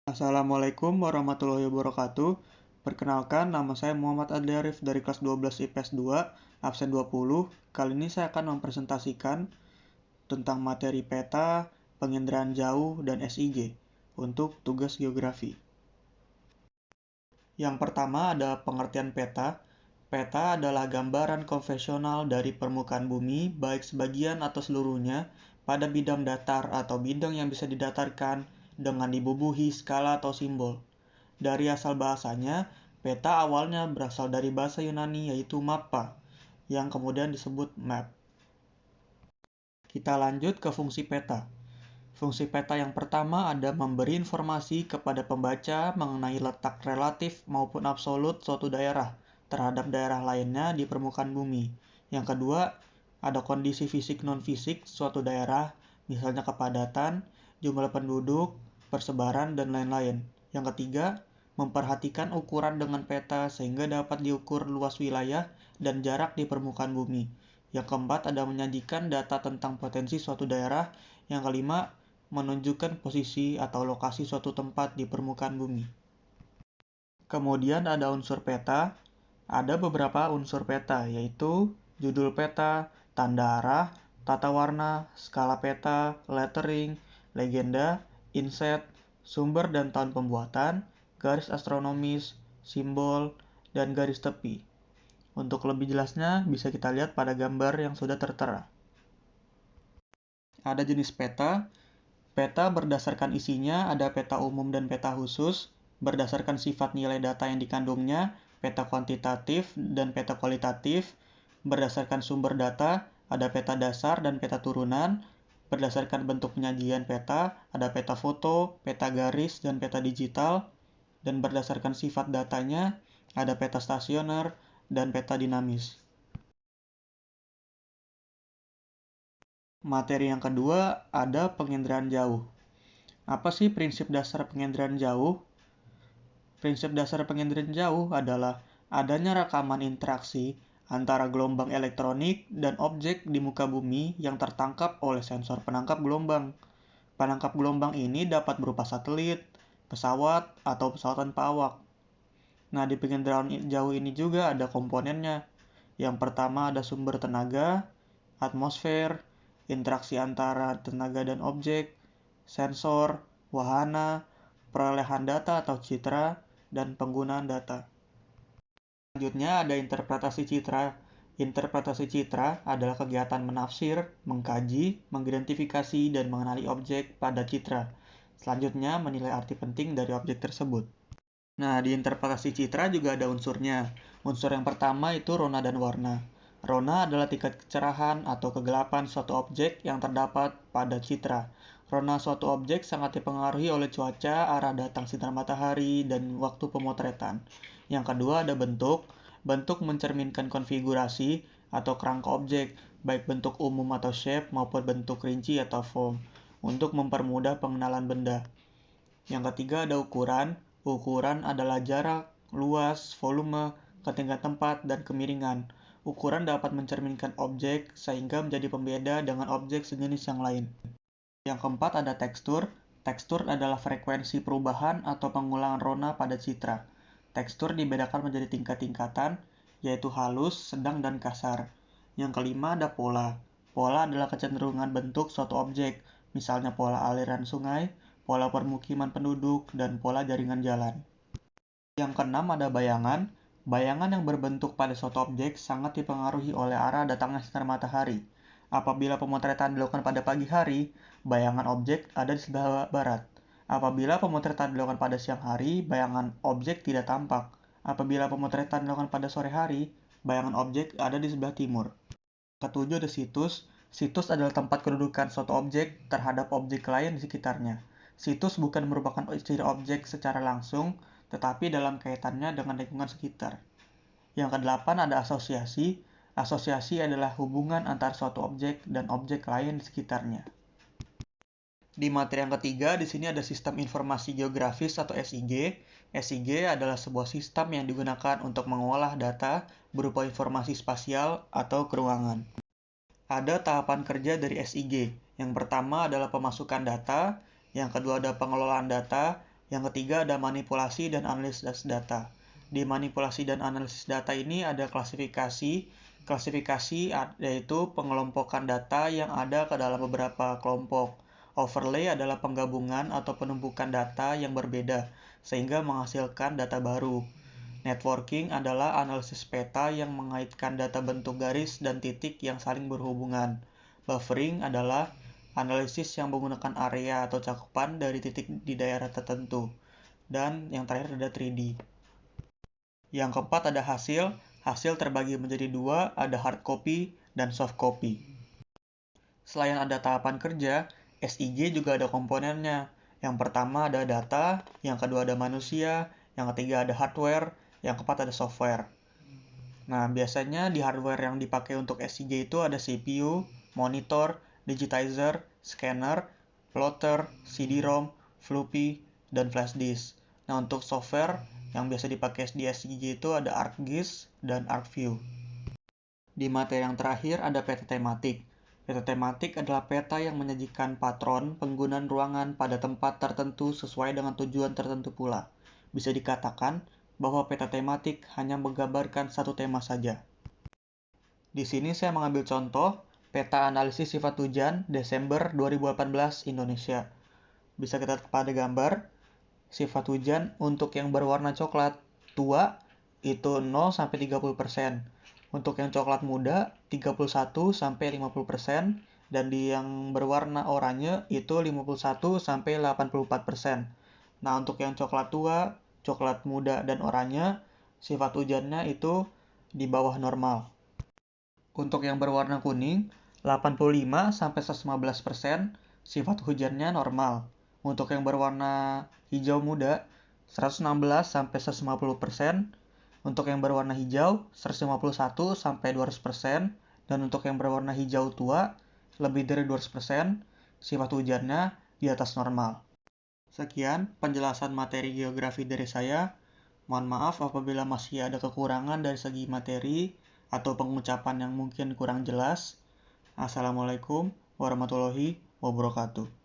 Assalamualaikum warahmatullahi wabarakatuh. Perkenalkan, nama saya Muhammad Adli Arif dari kelas 12 IPS 2, absen 20. Kali ini saya akan mempresentasikan tentang materi peta, penginderaan jauh, dan SIG untuk tugas geografi. Yang pertama ada pengertian peta. Peta adalah gambaran konvensional dari permukaan bumi, baik sebagian atau seluruhnya, pada bidang datar atau bidang yang bisa didatarkan dengan dibubuhi skala atau simbol. Dari asal bahasanya, peta awalnya berasal dari bahasa Yunani yaitu mappa, yang kemudian disebut map. Kita lanjut ke fungsi peta. Fungsi peta yang pertama ada memberi informasi kepada pembaca mengenai letak relatif maupun absolut suatu daerah terhadap daerah lainnya di permukaan bumi. Yang kedua, ada kondisi fisik non-fisik suatu daerah, misalnya kepadatan, jumlah penduduk, persebaran, dan lain-lain. Yang ketiga, memperhatikan ukuran dengan peta sehingga dapat diukur luas wilayah dan jarak di permukaan bumi. Yang keempat, ada menyajikan data tentang potensi suatu daerah. Yang kelima, menunjukkan posisi atau lokasi suatu tempat di permukaan bumi. Kemudian ada unsur peta. Ada beberapa unsur peta, yaitu judul peta, tanda arah, tata warna, skala peta, lettering, legenda, inset, sumber dan tahun pembuatan, garis astronomis, simbol, dan garis tepi. Untuk lebih jelasnya, bisa kita lihat pada gambar yang sudah tertera. Ada jenis peta. Peta berdasarkan isinya ada peta umum dan peta khusus. Berdasarkan sifat nilai data yang dikandungnya, peta kuantitatif dan peta kualitatif. Berdasarkan sumber data, ada peta dasar dan peta turunan. Berdasarkan bentuk penyajian peta, ada peta foto, peta garis, dan peta digital. Dan berdasarkan sifat datanya, ada peta stasioner dan peta dinamis. Materi yang kedua ada penginderaan jauh. Apa sih prinsip dasar penginderaan jauh? Prinsip dasar penginderaan jauh adalah adanya rekaman interaksi antara gelombang elektronik dan objek di muka bumi yang tertangkap oleh sensor penangkap gelombang. Penangkap gelombang ini dapat berupa satelit, pesawat, atau pesawat tanpa awak. Nah, di penginderaan jauh ini juga ada komponennya. Yang pertama ada sumber tenaga, atmosfer, interaksi antara tenaga dan objek, sensor, wahana, perolehan data atau citra, dan penggunaan data. Selanjutnya ada interpretasi citra. Interpretasi citra adalah kegiatan menafsir, mengkaji, mengidentifikasi, dan mengenali objek pada citra. Selanjutnya menilai arti penting dari objek tersebut. Nah, di interpretasi citra juga ada unsurnya. Unsur yang pertama itu rona dan warna. Rona adalah tingkat kecerahan atau kegelapan suatu objek yang terdapat pada citra. Rona suatu objek sangat dipengaruhi oleh cuaca, arah datang sinar matahari, dan waktu pemotretan. Yang kedua ada bentuk. Bentuk mencerminkan konfigurasi atau kerangka objek, baik bentuk umum atau shape maupun bentuk rinci atau form, untuk mempermudah pengenalan benda. Yang ketiga ada ukuran. Ukuran adalah jarak, luas, volume, ketinggian tempat, dan kemiringan. Ukuran dapat mencerminkan objek sehingga menjadi pembeda dengan objek sejenis yang lain. Yang keempat ada tekstur. Tekstur adalah frekuensi perubahan atau pengulangan rona pada citra. Tekstur dibedakan menjadi tingkat-tingkatan, yaitu halus, sedang, dan kasar. Yang kelima ada pola. Pola adalah kecenderungan bentuk suatu objek, misalnya pola aliran sungai, pola permukiman penduduk, dan pola jaringan jalan. Yang keenam ada bayangan. Bayangan yang berbentuk pada suatu objek sangat dipengaruhi oleh arah datangnya sinar matahari. Apabila pemotretan dilakukan pada pagi hari, bayangan objek ada di sebelah barat. Apabila pemotretan dilakukan pada siang hari, bayangan objek tidak tampak. Apabila pemotretan dilakukan pada sore hari, bayangan objek ada di sebelah timur. Ketujuh ada situs. Situs adalah tempat kedudukan suatu objek terhadap objek lain di sekitarnya. Situs bukan merupakan ciri objek secara langsung, tetapi dalam kaitannya dengan lingkungan sekitar. Yang kedelapan ada asosiasi. Asosiasi adalah hubungan antara suatu objek dan objek lain di sekitarnya. Di materi yang ketiga, di sini ada sistem informasi geografis atau SIG. SIG adalah sebuah sistem yang digunakan untuk mengolah data berupa informasi spasial atau keruangan. Ada tahapan kerja dari SIG. Yang pertama adalah pemasukan data, yang kedua ada pengelolaan data, Yang ketiga ada manipulasi dan analisis data. Di manipulasi dan analisis data ini ada klasifikasi. Klasifikasi yaitu pengelompokan data yang ada ke dalam beberapa kelompok. Overlay adalah penggabungan atau penumpukan data yang berbeda sehingga menghasilkan data baru. Networking adalah analisis peta yang mengaitkan data bentuk garis dan titik yang saling berhubungan. Buffering adalah analisis yang menggunakan area atau cakupan dari titik di daerah tertentu. Dan yang terakhir ada 3D. Yang keempat ada hasil. Hasil terbagi menjadi dua, ada hard copy dan soft copy. Selain ada tahapan kerja, SIG juga ada komponennya. Yang pertama ada data, yang kedua ada manusia, yang ketiga ada hardware, yang keempat ada software. Nah, biasanya di hardware yang dipakai untuk SIG itu ada CPU, monitor, digitizer, scanner, plotter, CD-ROM, floppy, dan flash disk. Nah, untuk software yang biasa dipakai di SIG itu ada ArcGIS dan ArcView. Di materi yang terakhir ada peta tematik. Peta tematik adalah peta yang menyajikan patron penggunaan ruangan pada tempat tertentu sesuai dengan tujuan tertentu pula. Bisa dikatakan bahwa peta tematik hanya menggambarkan satu tema saja. Di sini saya mengambil contoh peta analisis sifat hujan Desember 2018 Indonesia. Bisa kita lihat pada gambar, sifat hujan untuk yang berwarna coklat tua itu 0 sampai 30%. Untuk yang coklat muda 31 sampai 50% dan di yang berwarna oranye itu 51 sampai 84%. Nah, untuk yang coklat tua, coklat muda dan oranye sifat hujannya itu di bawah normal. Untuk yang berwarna kuning 85 sampai 115% sifat hujannya normal. Untuk yang berwarna hijau muda 116 sampai 150%, untuk yang berwarna hijau 151 sampai 200%, dan untuk yang berwarna hijau tua lebih dari 200%, sifat hujannya di atas normal. Sekian penjelasan materi geografi dari saya. Mohon maaf apabila masih ada kekurangan dari segi materi atau pengucapan yang mungkin kurang jelas. Assalamualaikum warahmatullahi wabarakatuh.